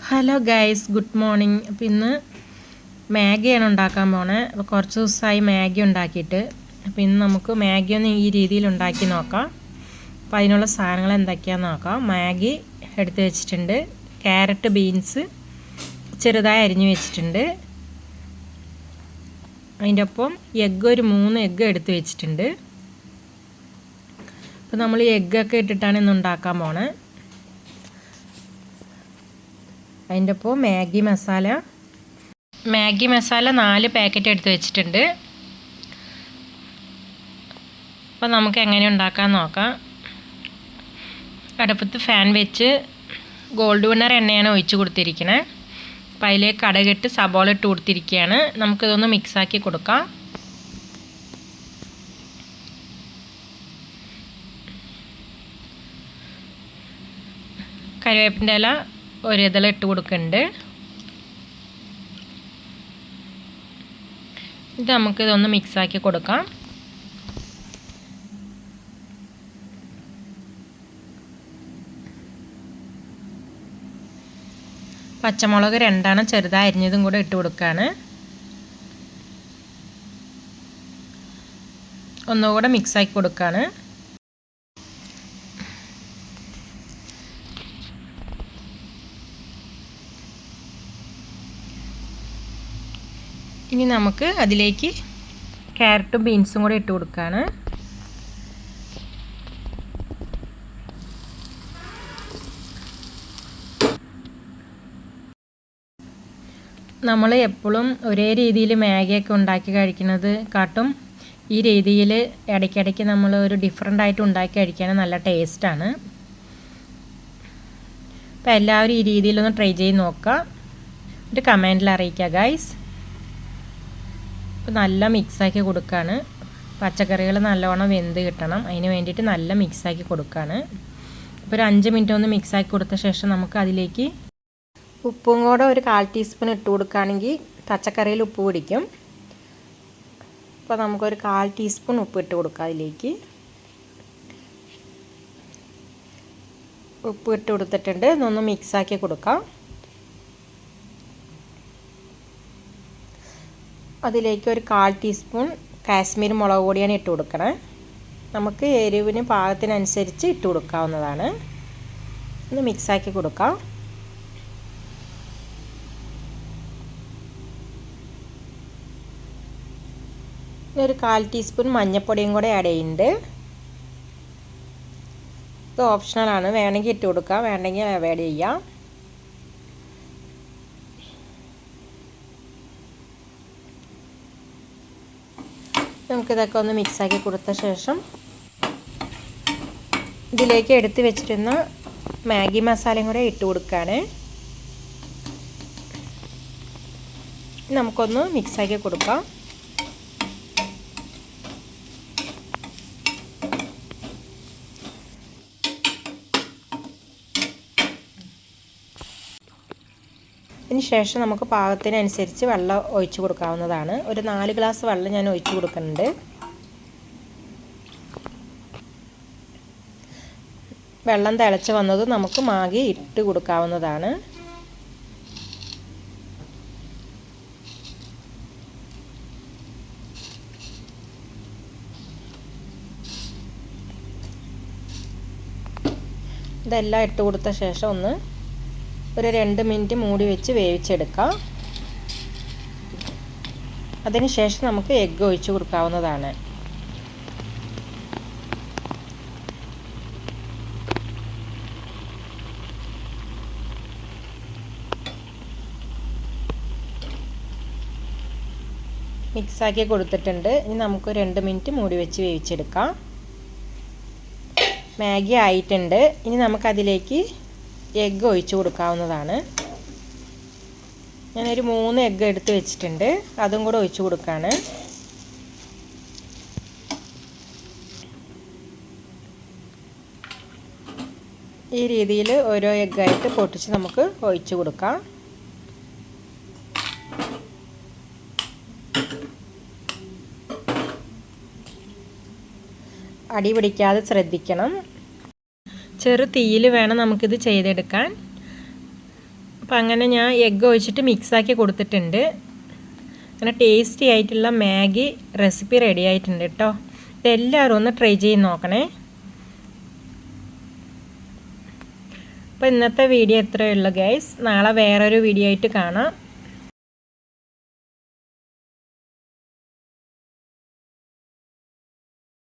Hello guys, good morning. അപ്പോൾ ഇന്ന് മാഗിയാണ് ഉണ്ടാക്കാൻ പോണേ. അപ്പോൾ കുറച്ച് ദിവസമായി മാഗി ഉണ്ടാക്കിയിട്ട്. അപ്പോൾ ഇന്ന് നമുക്ക് മാഗി ഒന്ന് ഈ രീതിയിൽ ഉണ്ടാക്കി നോക്കാം. അപ്പോൾ അതിനുള്ള സാധനങ്ങൾ എന്തൊക്കെയാണെന്ന് നോക്കാം. മാഗി എടുത്ത് വെച്ചിട്ടുണ്ട്, ക്യാരറ്റ് ബീൻസ് ചെറുതായി അരിഞ്ഞു വെച്ചിട്ടുണ്ട്, അതിൻ്റെ ഒപ്പം എഗ്ഗ് ഒരു 3 എഗ്ഗ് എടുത്ത് വെച്ചിട്ടുണ്ട്. അപ്പോൾ നമ്മൾ ഈ എഗ്ഗൊക്കെ ഇട്ടിട്ടാണ് ഇന്ന് ഉണ്ടാക്കാൻ പോണേ. അതിൻ്റെ ഒപ്പം മാഗി മസാല 4 പാക്കറ്റ് എടുത്ത് വെച്ചിട്ടുണ്ട്. അപ്പോൾ നമുക്ക് എങ്ങനെ ഉണ്ടാക്കാൻ നോക്കാം. അടുപ്പത്ത് ഫാൻ വെച്ച് ഗോൾഡ് വിന്നർ എണ്ണയാണ് ഒഴിച്ച് കൊടുത്തിരിക്കുന്നത്. അപ്പോൾ അതിലേക്ക് കടുകിട്ട് സബോള ഇട്ട് കൊടുത്തിരിക്കുകയാണ്. നമുക്കിതൊന്ന് മിക്സാക്കി കൊടുക്കാം. കറിവേപ്പിൻ്റെ ഇല ഒരു ഇതള ഇട്ട് കൊടുക്കുന്നുണ്ട്. ഇത് നമുക്കിതൊന്ന് മിക്സാക്കി കൊടുക്കാം. പച്ചമുളക് 2 ചെറുതായി അരിഞ്ഞതും കൂടെ ഇട്ട് കൊടുക്കുകയാണ്. ഒന്നുകൂടെ മിക്സാക്കി കൊടുക്കുകയാണ്. ഇനി നമുക്ക് അതിലേക്ക് ക്യാരറ്റും ബീൻസും കൂടെ ഇട്ട് കൊടുക്കുകയാണ്. നമ്മൾ എപ്പോഴും ഒരേ രീതിയിൽ മാഗിയൊക്കെ ഉണ്ടാക്കി കഴിക്കുന്നത് കാട്ടും ഈ രീതിയിൽ ഇടയ്ക്കിടയ്ക്ക് നമ്മൾ ഒരു ഡിഫറെൻ്റായിട്ട് ഉണ്ടാക്കി കഴിക്കാൻ നല്ല ടേസ്റ്റാണ്. അപ്പോൾ എല്ലാവരും ഈ രീതിയിലൊന്ന് ട്രൈ ചെയ്ത് നോക്കുക, എന്നിട്ട് കമൻറ്റിൽ അറിയിക്കുക ഗൈസ്. അപ്പോൾ നല്ല മിക്സാക്കി കൊടുക്കുകയാണ്. പച്ചക്കറികൾ നല്ലോണം വെന്ത് കിട്ടണം, അതിന് വേണ്ടിയിട്ട് നല്ല മിക്സാക്കി കൊടുക്കുകയാണ്. അപ്പോൾ ഒരു 5 മിനിറ്റ് ഒന്ന് മിക്സാക്കി കൊടുത്ത ശേഷം നമുക്ക് അതിലേക്ക് ഉപ്പും കൂടെ ഒരു 1/4 ടീസ്പൂൺ ഇട്ട് കൊടുക്കുകയാണെങ്കിൽ പച്ചക്കറിയിൽ ഉപ്പ് പിടിക്കും. അപ്പോൾ നമുക്കൊരു 1/4 ടീസ്പൂൺ ഉപ്പ് ഇട്ട് കൊടുക്കാം. അതിലേക്ക് ഉപ്പ് ഇട്ട് കൊടുത്തിട്ടുണ്ട്. ഇതൊന്ന് മിക്സാക്കി കൊടുക്കാം. അതിലേക്ക് ഒരു 1/4 ടീസ്പൂൺ കാശ്മീരി മുളക് പൊടിയാണ് ഇട്ട് കൊടുക്കണേ. നമുക്ക് എരിവിന് പാകത്തിനനുസരിച്ച് ഇട്ട് കൊടുക്കാവുന്നതാണ്. ഒന്ന് മിക്സാക്കി കൊടുക്കാം. ഒരു 1/4 ടീസ്പൂൺ മഞ്ഞൾപ്പൊടിയും കൂടെ ആഡ് ചെയ്യുന്നുണ്ട്. ഇത് ഓപ്ഷണലാണ്, വേണമെങ്കിൽ ഇട്ട് കൊടുക്കാം, വേണമെങ്കിൽ അവോയ്ഡ് ചെയ്യാം. നമുക്കിതൊക്കെ ഒന്ന് മിക്സാക്കി കൊടുത്ത ശേഷം ഇതിലേക്ക് എടുത്ത് വെച്ചിരുന്ന മാഗി മസാലയും കൂടെ ഇട്ട് കൊടുക്കുകയാണ്. നമുക്കൊന്ന് മിക്സാക്കി കൊടുക്കാം. ഇതിന് ശേഷം നമുക്ക് പാകത്തിനനുസരിച്ച് വെള്ളം ഒഴിച്ച് കൊടുക്കാവുന്നതാണ്. ഒരു 4 ഗ്ലാസ് വെള്ളം ഞാൻ ഒഴിച്ച് കൊടുക്കുന്നുണ്ട്. വെള്ളം തിളച്ച് വന്നത് നമുക്ക് മാഗി ഇട്ട് കൊടുക്കാവുന്നതാണ്. ഇതെല്ലാം ഇട്ട് കൊടുത്ത ശേഷം ഒരു 2 മിനിറ്റ് മൂടി വെച്ച് വേവിച്ചെടുക്കാം. അതിന് ശേഷം നമുക്ക് എഗ്ഗ് ഒഴിച്ച് കൊടുക്കാവുന്നതാണ്. മിക്സാക്കി കൊടുത്തിട്ടുണ്ട്. ഇനി നമുക്ക് 2 മിനിറ്റ് മൂടി വെച്ച് വേവിച്ചെടുക്കാം. മാഗി ആയിട്ടുണ്ട്. ഇനി നമുക്കതിലേക്ക് എഗ്ഗ് ഒഴിച്ച് കൊടുക്കാവുന്നതാണ്. ഞാനൊരു 3 എഗ്ഗ് എടുത്ത് വെച്ചിട്ടുണ്ട്, അതും കൂടെ ഒഴിച്ച് കൊടുക്കുകയാണ്. ഈ രീതിയിൽ ഓരോ എഗ്ഗായിട്ട് പൊട്ടിച്ച് നമുക്ക് ഒഴിച്ച് കൊടുക്കാം. അടി പിടിക്കാതെ ശ്രദ്ധിക്കണം. ചെറു തീയിൽ വേണം നമുക്കിത് ചെയ്തെടുക്കാൻ. അപ്പോൾ അങ്ങനെ ഞാൻ എഗ്ഗ് ഒഴിച്ചിട്ട് മിക്സാക്കി കൊടുത്തിട്ടുണ്ട്. അങ്ങനെ ടേസ്റ്റി ആയിട്ടുള്ള മാഗി റെസിപ്പി റെഡി ആയിട്ടുണ്ട് കേട്ടോ. ഇതെല്ലാവരും ഒന്ന് ട്രൈ ചെയ്ത് നോക്കണേ. അപ്പോൾ ഇന്നത്തെ വീഡിയോ ഇത്രയേ ഉള്ളൂ ഗൈസ്. നാളെ വേറൊരു വീഡിയോ ആയിട്ട് കാണാം.